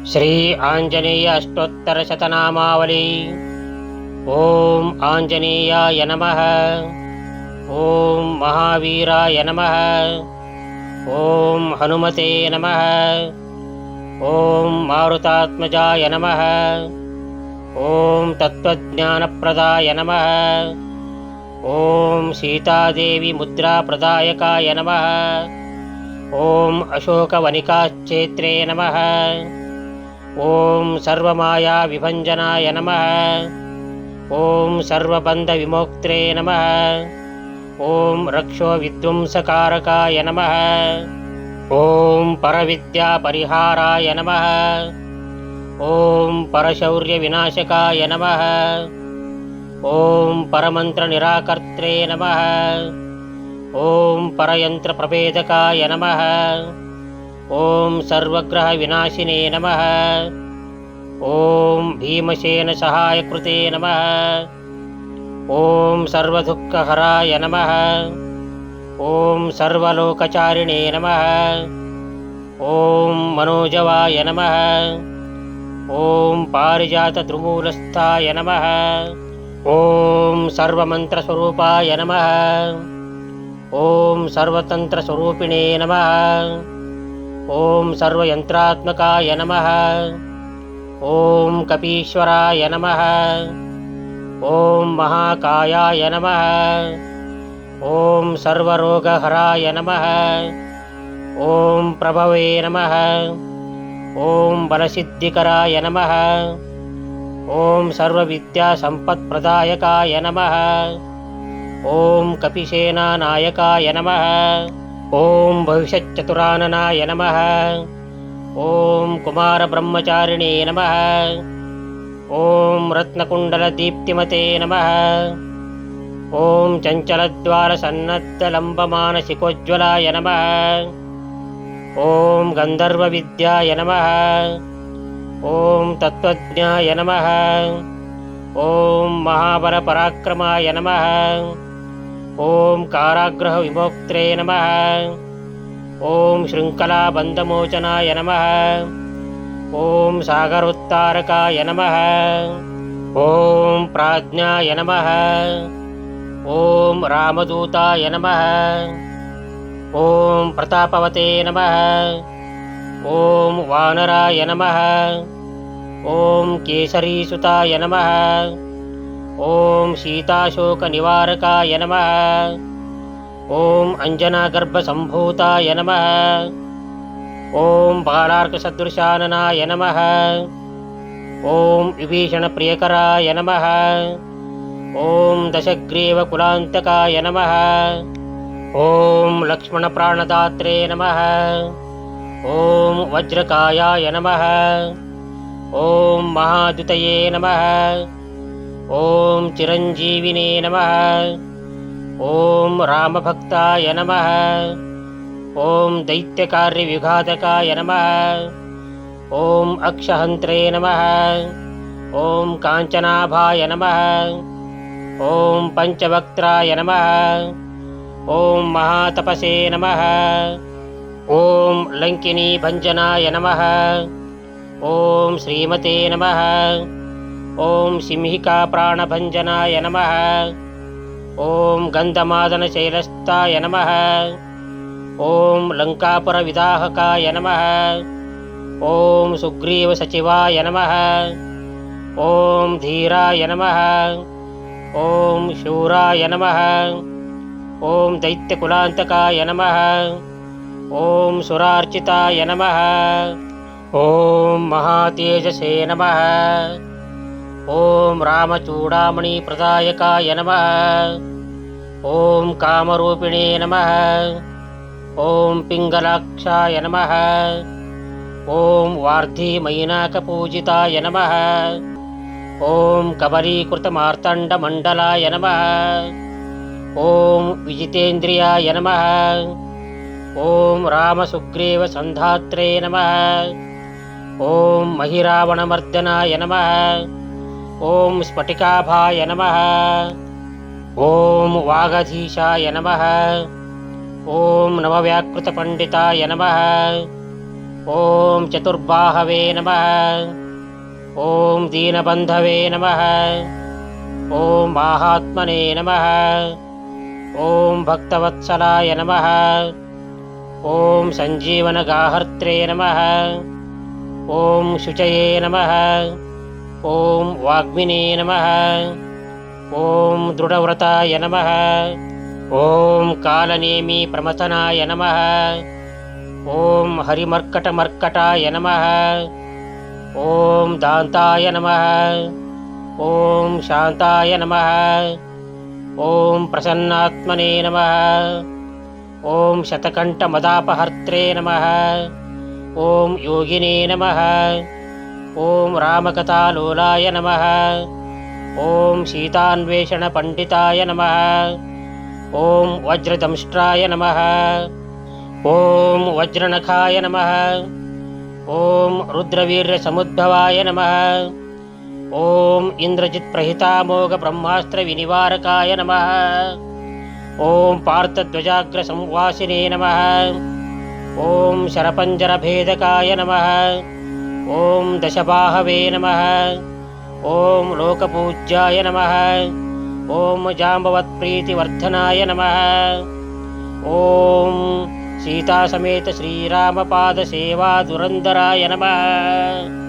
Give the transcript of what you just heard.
श्री आंजनेय अष्टोत्तर शतनामावली। ओम आंजनेयाय नमः। ओम महावीराय नमः। ओम हनुमते नमः। ओम मारुतात्मजाय नमः। ओम तत्त्वज्ञानप्रदाय नमः। ओम सीतादेवी मुद्राप्रदायकाय नमः। ओम अशोकवनिकाक्षेत्रे नमः। ओम सर्वमाया विभंजनाय नमः। ओम सर्वबंधविमोक्त्रे नमः। ओम रक्षो विध्वंसकारकाय नमः। ओम परविद्यापरिहाराय नमः। ओम परशौर्यविनाशकाय नमः। ओम परमंत्रनिराकर्त्रे नमः। ओम परयंत्रप्रभेदकाय नमः। ओम सर्वग्रहविनाशिने नमः। ओम भीमसेनसहायकृते नमः। ओम सर्वदुःखहराय नमः। ओम सर्वलोकचारिणे नमः। ओम मनोजवाय नमः। ओम पारिजातद्रुमूलस्थाय नमः। ओम सर्वमन्त्रस्वरूपाय नमः। ओम सर्वतन्त्रस्वरूपिणे नमः। ओम सर्वयंत्रात्मकाय नमः। ओम कपीश्वराय नमः। ओम महाकायाय नमः। ओम सर्वरोगहराय नमः। ओम प्रभवे नमः। ओम बलसिद्धिकराय नमः। ओम सर्वविद्यासम्पत्प्रदायकाय नमः। ओम कपिसेनानायकाय नमः। ओम भविष्यच्चतुराननाय नमः। ओम कुमारब्रह्मचारिणे नमः। ओम रत्नकुण्डलदीप्तिमते नमः। ओम चञ्चलद्वारसन्नद्धलम्बमानसिकोज्ज्वलाय नमः। ओम गन्धर्वविद्याय नमः। ओम तत्त्वज्ञाय नमः। ओम महाबलपराक्रमाय नमः। ओम कारागृहविमोक्त्रे नमः। ओम शृङ्खलाबन्धमोचनाय नमः। ओम सागरोत्तारकाय नमः। ओम प्राज्ञाय नमः। ओम रामदूताय नमः। ओम प्रतापवते नमः। ओम वानराय नमः। ओम केसरीसुताय नमः। ओम सीताशोकनिवारकाय नमः। ओम अंजनागर्भसम्भूताय नमः। ओम बालार्कसदृशाननाय नमः। ओम विभीषणप्रियकराय नमः। ओम दशग्रीवकुलान्तकाय नमः। ओम लक्ष्मणप्राणदात्रे नमः। ओम वज्रकायाय नमः। ओम महाद्युतये नमः। ओम चिरञ्जीविने नमः। ओम रामभक्ताय नमः। ओम दैत्यकार्यविघातकाय नमः। ओम अक्षहन्त्रे नमः। ओम काञ्चनाभाय नमः। ओम पंचवक्त्राय नमः। ओम महातपसे नमः। ओम लंकिनीभञ्जनाय नमः। ओम श्रीमते नमः। ओम सिंहिकाप्राणभञ्जनाय नमः। ओम गन्धमादनशैलस्थाय नमः। ओम लंकापुरविदाहकाय नमः। ओम सुग्रीवसचिवाय नमः। ओम धीराय नमः। ओम शूराय नमः। ओम दैत्यकुलान्तकाय नमः। ओम सुरार्चिताय नमः। ओम महातेजसे नमः। ओम रामचूडामणिप्रदायकाय नमः। ओम कामरूपिणे नमः। ओम पिङ्गलाक्षाय नमः। ओम वार्धीमैनाकपूजिताय नमः। ओम कबलीकृतमार्तण्डमण्डलाय नमः। ओम विजितेन्द्रियाय नमः। ओम रामसुग्रीवसन्धात्रे नमः। ओम महिरावणमर्दनाय नमः। ओम स्फटिकाभाय नमः। ओम वागधीशाय नमः। ओम नवव्याकृतपण्डिताय नमः। ॐ चतुर्बाहवे नमः। ॐ दीनबन्धवे नमः। ॐ माहात्मने नमः। ॐ भक्तवत्सलाय नमः। ॐ सञ्जीवनगाहर्त्रे नमः। ॐ शुचये नमः। ॐ वाग्मिने नमः। ॐ दृढव्रताय नमः। ॐ कालनेमि प्रमथनाय नमः। ॐ हरिमर्कटमर्कटाय नमः। ॐ दान्ताय नमः। ॐ शान्ताय नमः। ॐ प्रसन्नात्मने नमः। ॐ शतकण्ठमदापहर्त्रे नमः। ॐ योगिने नमः। ॐ रामकथालोलाय नमः। ॐ सीतान्वेषणपण्डिताय नमः। ॐ वज्रदंष्ट्राय नमः। ॐ वज्रनखाय नमः। ॐ रुद्रवीर्यसमुद्भवाय नमः। ॐ इन्द्रजित्प्रहितामोघब्रह्मास्त्रविनिवारकाय नमः। ॐ पार्थध्वजाग्रसंवासिने नमः। ॐ शरपञ्जरभेदकाय नमः। ॐ दशबाहवे नमः। ॐ लोकपूज्याय नमः। ॐ जाम्बवत्प्रीतिवर्धनाय नमः। ॐ सीतासमेत श्रीरामपादसेवाधुरन्धराय नमः।